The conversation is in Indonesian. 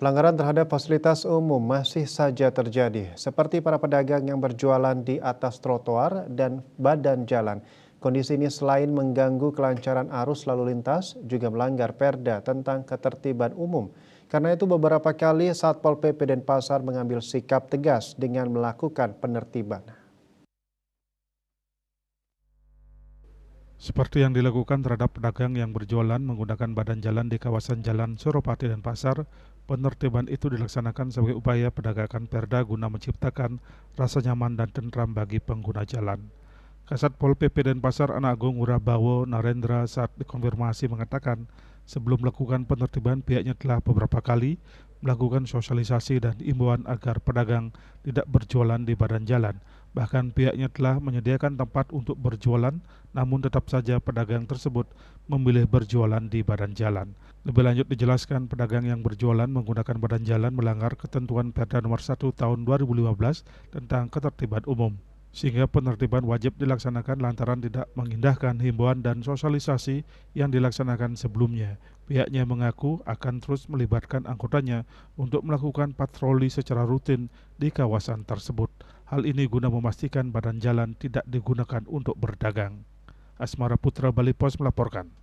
Pelanggaran terhadap fasilitas umum masih saja terjadi, seperti para pedagang yang berjualan di atas trotoar dan badan jalan. Kondisi ini selain mengganggu kelancaran arus lalu lintas, juga melanggar Perda tentang ketertiban umum. Karena itu beberapa kali Satpol PP Denpasar mengambil sikap tegas dengan melakukan penertiban. Seperti yang dilakukan terhadap pedagang yang berjualan menggunakan badan jalan di kawasan Jalan Suropati dan Pasar, penertiban itu dilaksanakan sebagai upaya penegakan Perda guna menciptakan rasa nyaman dan tentram bagi pengguna jalan. Kasat Pol PP Denpasar Anak Agung Wirabawo Narendra saat dikonfirmasi mengatakan, sebelum melakukan penertiban pihaknya telah beberapa kali melakukan sosialisasi dan imbauan agar pedagang tidak berjualan di badan jalan. Bahkan pihaknya telah menyediakan tempat untuk berjualan, namun tetap saja pedagang tersebut memilih berjualan di badan jalan. Lebih lanjut dijelaskan, pedagang yang berjualan menggunakan badan jalan melanggar ketentuan Perda nomor 1 tahun 2015 tentang ketertiban umum, sehingga penertiban wajib dilaksanakan lantaran tidak mengindahkan himbauan dan sosialisasi yang dilaksanakan sebelumnya. Pihaknya mengaku akan terus melibatkan anggotanya untuk melakukan patroli secara rutin di kawasan tersebut. Hal ini guna memastikan badan jalan tidak digunakan untuk berdagang. Asmara Putra, Bali Pos melaporkan.